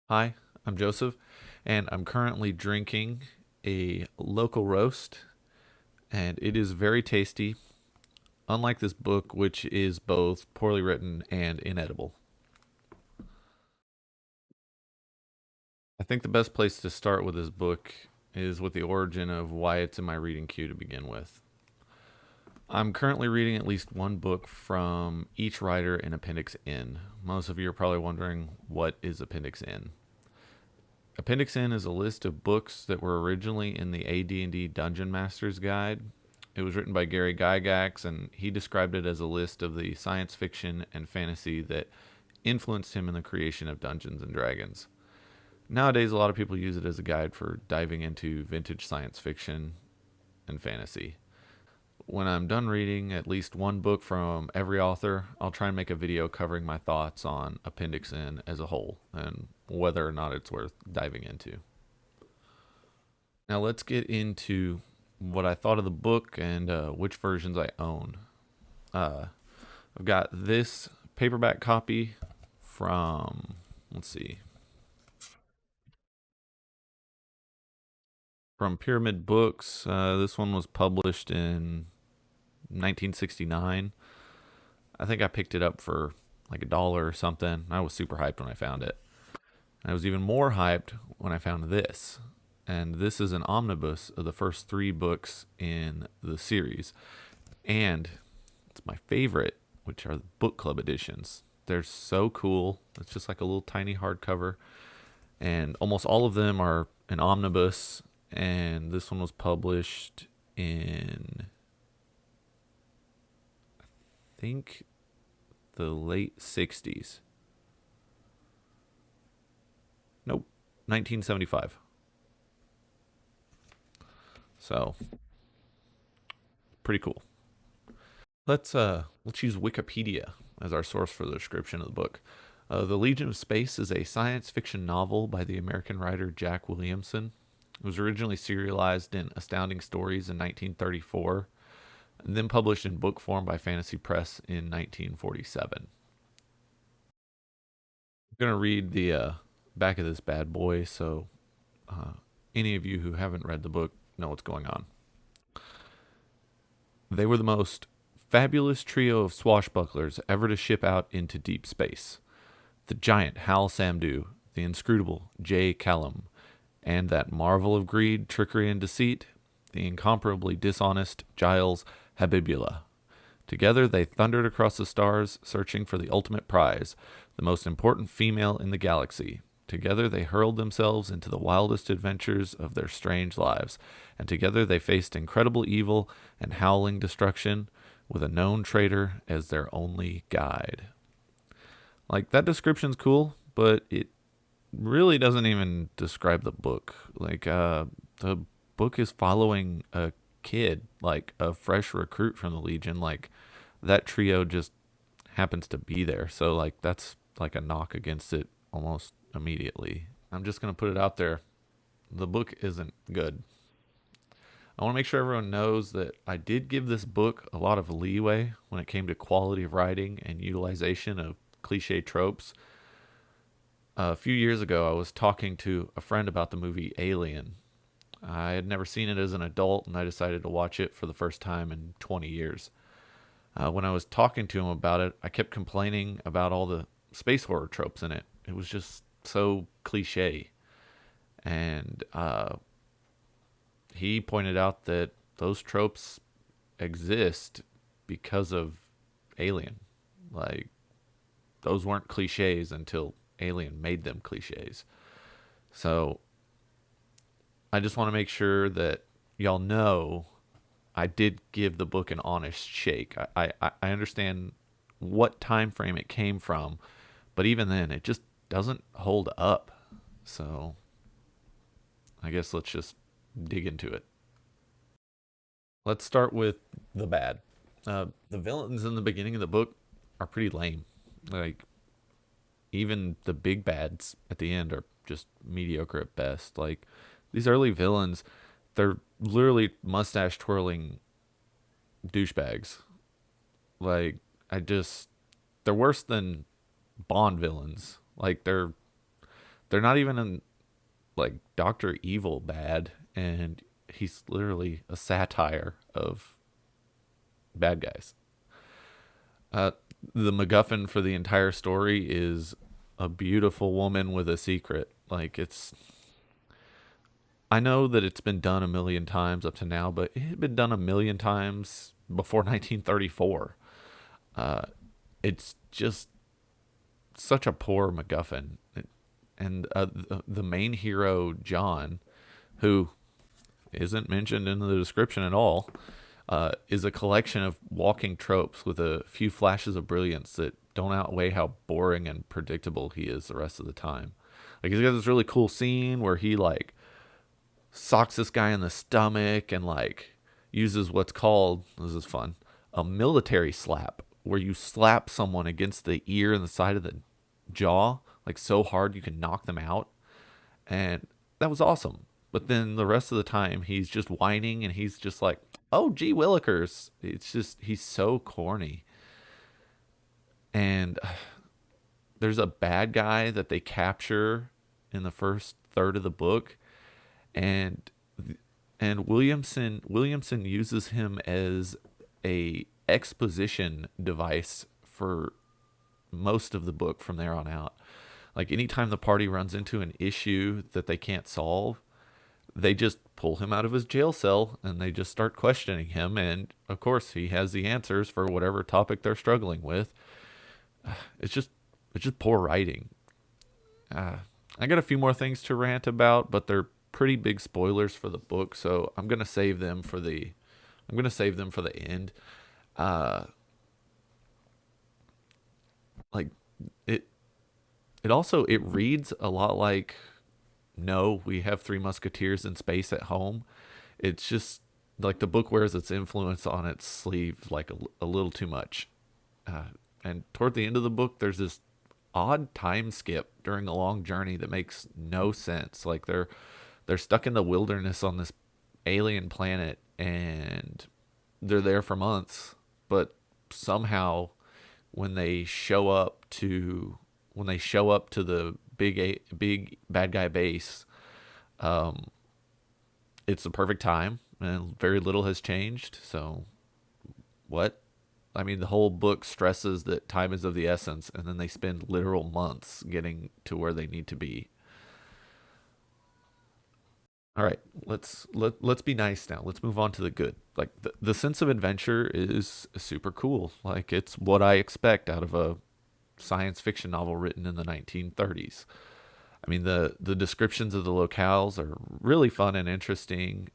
Hi, I'm Joseph, and I'm currently drinking a local roast, and it is very tasty, unlike this book, which is both poorly written and inedible. I think the best place to start with this book is with the origin of why it's in my reading queue to begin with. I'm currently reading at least one book from each writer in Appendix N. Most of you are probably wondering what is Appendix N. Appendix N is a list of books that were originally in the AD&D Dungeon Master's Guide. It was written by Gary Gygax, and he described it as a list of the science fiction and fantasy that influenced him in the creation of Dungeons and Dragons. Nowadays, a lot of people use it as a guide for diving into vintage science fiction and fantasy. When I'm done reading at least one book from every author, I'll try and make a video covering my thoughts on Appendix N as a whole and whether or not it's worth diving into. Now, let's get into what I thought of the book and which versions I own. Uh, I've got this paperback copy from, let's see, from Pyramid Books. This one was published in 1969. I think I picked it up for like $1 or something. I was super hyped when I found it. I was even more hyped when I found this. And this is an omnibus of the first three books in the series. And it's my favorite, which are the book club editions. They're so cool. It's just like a little tiny hardcover. And almost all of them are an omnibus. And this one was published in, I think, the late 60s. Nope, 1975. So, pretty cool. Let's use Wikipedia as our source for the description of the book. The Legion of Space is a science fiction novel by the American writer Jack Williamson. It was originally serialized in Astounding Stories in 1934, and then published in book form by Fantasy Press in 1947. I'm going to read the back of this bad boy so uh, any of you who haven't read the book know what's going on. They were the most fabulous trio of swashbucklers ever to ship out into deep space. The giant Hal Samdu, the inscrutable J. Callum, and that marvel of greed, trickery, and deceit, the incomparably dishonest Giles Habibula. Together they thundered across the stars, searching for the ultimate prize, the most important female in the galaxy. Together they hurled themselves into the wildest adventures of their strange lives, and together they faced incredible evil and howling destruction, with a known traitor as their only guide. Like, that description's cool, but it really doesn't even describe the book. The book is following a kid, like a fresh recruit from the Legion. Like, that trio just happens to be there. So, like, that's like a knock against it almost immediately. I'm just going to put it out there. The book isn't good. I want to make sure everyone knows that I did give this book a lot of leeway when it came to quality of writing and utilization of cliche tropes. A few years ago, I was talking to a friend about the movie Alien. I had never seen it as an adult, and I decided to watch it for the first time in 20 years. When I was talking to him about it, I kept complaining about all the space horror tropes in it. It was just so cliche. And he pointed out that those tropes exist because of Alien. Like, those weren't cliches until Alien made them cliches. So I just want to make sure that y'all know I did give the book an honest shake. I understand what time frame it came from, but even then, it just doesn't hold up. So I guess let's just dig into it. Let's start with the bad. The villains in the beginning of the book are pretty lame. Like, even the big bads at the end are just mediocre at best. Like, these early villains, they're literally mustache twirling douchebags. Like, they're worse than Bond villains. Like, they're not even in like Doctor Evil bad, and he's literally a satire of bad guys. Uh, the MacGuffin for the entire story is a beautiful woman with a secret. Like it's, I know that it's been done a million times up to now, but it had been done a million times before 1934. Uh, it's just such a poor MacGuffin. And the main hero, John, who isn't mentioned in the description at all, is a collection of walking tropes with a few flashes of brilliance that don't outweigh how boring and predictable he is the rest of the time. Like he's got this really cool scene where he like socks this guy in the stomach and like uses what's called, this is fun, a military slap, where you slap someone against the ear and the side of the jaw like so hard you can knock them out. And that was awesome. But then the rest of the time he's just whining and he's just like, oh gee willikers. It's just he's so corny. And there's a bad guy that they capture in the first third of the book, and Williamson uses him as a exposition device for most of the book from there on out. Like anytime the party runs into an issue that they can't solve, they just pull him out of his jail cell and they just start questioning him, and of course he has the answers for whatever topic they're struggling with. It's just poor writing. I got a few more things to rant about, but they're pretty big spoilers for the book, so I'm gonna save them for the end. Uh, like it it reads a lot like no, we have three musketeers in space at home. It's just like the book wears its influence on its sleeve like a little too much. Uh, and toward the end of the book, there's this odd time skip during a long journey that makes no sense. Like they're stuck in the wilderness on this alien planet, and they're there for months, but somehow when they show up to the big bad guy base, um, it's the perfect time and very little has changed. So what? I mean, the whole book stresses that time is of the essence, and then they spend literal months getting to where they need to be. All right, let's be nice now. Let's move on to the good. Like the sense of adventure is super cool. Like it's what I expect out of a science fiction novel written in the 1930s. I mean, the descriptions of the locales are really fun and interesting.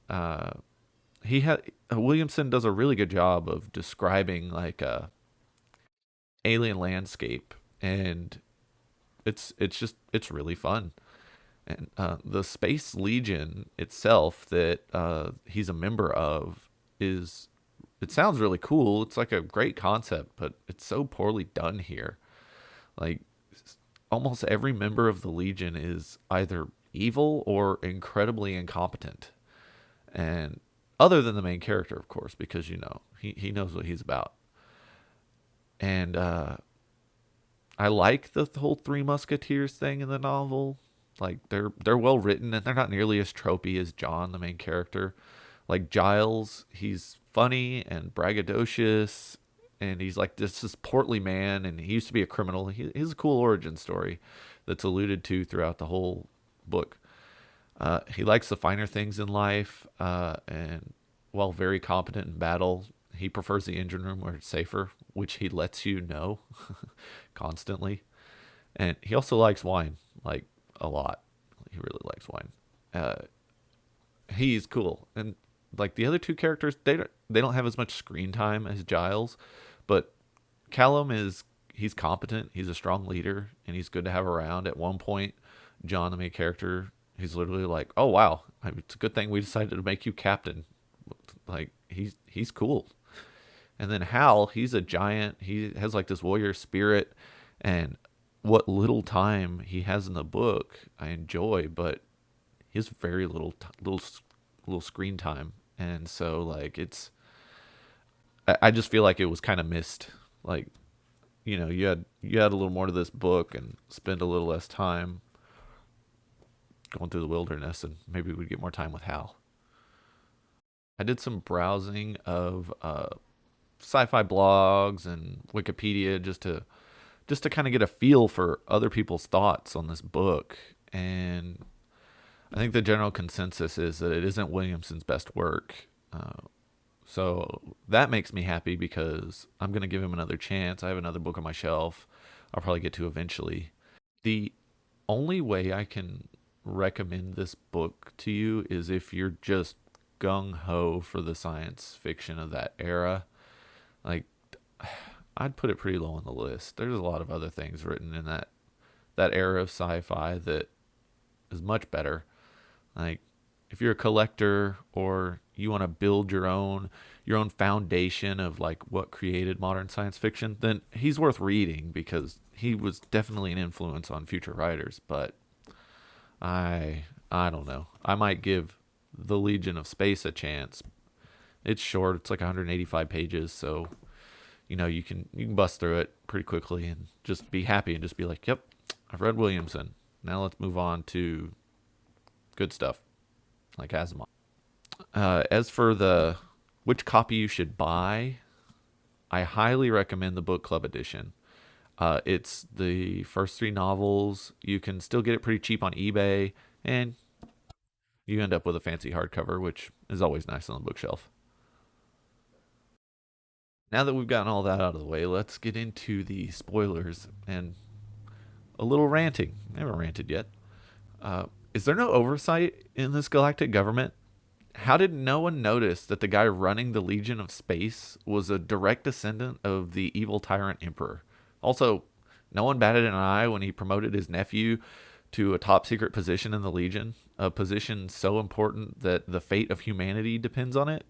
He had Williamson does a really good job of describing like a alien landscape, and it's really fun. And the Space Legion itself that he's a member of is, it sounds really cool. It's like a great concept, but it's so poorly done here. Like almost every member of the Legion is either evil or incredibly incompetent. And other than the main character, of course, because you know he knows what he's about. And I like the whole Three Musketeers thing in the novel. Like they're well written and they're not nearly as tropey as John, the main character. Like Giles, he's funny and braggadocious, and he's like this portly man, and he used to be a criminal. He's a cool origin story that's alluded to throughout the whole book. He likes the finer things in life, and while very competent in battle, he prefers the engine room where it's safer, which he lets you know constantly. And he also likes wine, like a lot. He really likes wine. Uh, he's cool, and like the other two characters, they don't have as much screen time as Giles, but Callum is he's competent. He's a strong leader, and he's good to have around. At one point, John, the main character, he's literally like, "Oh wow, it's a good thing we decided to make you captain." Like he's cool. And then Hal, he's a giant. He has like this warrior spirit, and what little time he has in the book, I enjoy, but he has very little screen time, and so like I just feel like it was kind of missed. Like , you had a little more to this book and spend a little less time going through the wilderness, and maybe we'd get more time with Hal. I did some browsing of sci-fi blogs and Wikipedia just to kind of get a feel for other people's thoughts on this book. And I think the general consensus is that it isn't Williamson's best work. So that makes me happy because I'm going to give him another chance. I have another book on my shelf I'll probably get to eventually. The only way I can recommend this book to you is if you're just gung ho for the science fiction of that era. Like, I'd put it pretty low on the list. There's a lot of other things written in that era of sci-fi that is much better. Like, if you're a collector or you want to build your own foundation of like what created modern science fiction, then he's worth reading because he was definitely an influence on future writers. But I don't know. I might give The Legion of Space a chance. It's short. It's like 185 pages, so you can bust through it pretty quickly and just be happy and just be like, "Yep, I've read Williamson. Now let's move on to good stuff like Asimov." As for the which copy you should buy, I highly recommend the book club edition. It's the first three novels. You can still get it pretty cheap on eBay, and you end up with a fancy hardcover, which is always nice on the bookshelf. Now that we've gotten all that out of the way, let's get into the spoilers and a little ranting. I haven't ranted yet. Is there no oversight in this galactic government? How did no one notice that the guy running the Legion of Space was a direct descendant of the evil tyrant emperor? Also, no one batted an eye when he promoted his nephew to a top secret position in the Legion, a position so important that the fate of humanity depends on it.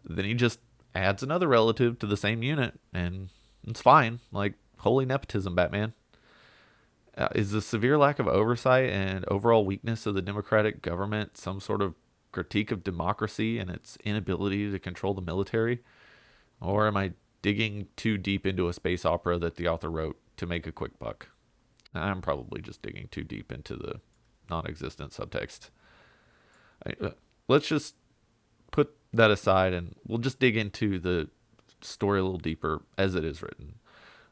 Then he just adds another relative to the same unit, and it's fine. Like, holy nepotism, Batman. Is the severe lack of oversight and overall weakness of the democratic government some sort of critique of democracy and its inability to control the military? Or am I digging too deep into a space opera that the author wrote to make a quick buck? I'm probably just digging too deep into the non-existent subtext. Let's just put that aside and we'll just dig into the story a little deeper as it is written.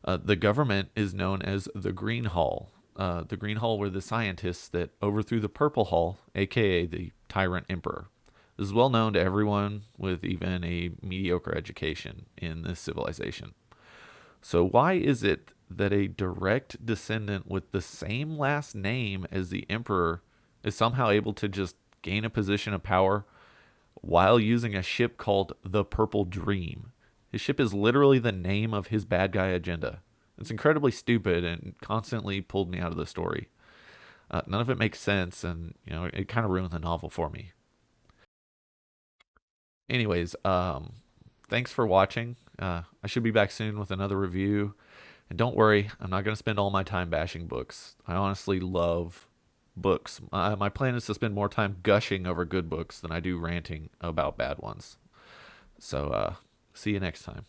The government is known as the Green Hall. The Green Hall were the scientists that overthrew the Purple Hall, aka the Tyrant Emperor. This is well known to everyone with even a mediocre education in this civilization. So why is it that a direct descendant with the same last name as the Emperor is somehow able to just gain a position of power while using a ship called the Purple Dream? His ship is literally the name of his bad guy agenda. It's incredibly stupid and constantly pulled me out of the story. None of it makes sense, and it kind of ruined the novel for me. Anyways, thanks for watching. I should be back soon with another review. And don't worry, I'm not going to spend all my time bashing books. I honestly love books. My plan is to spend more time gushing over good books than I do ranting about bad ones. So, see you next time.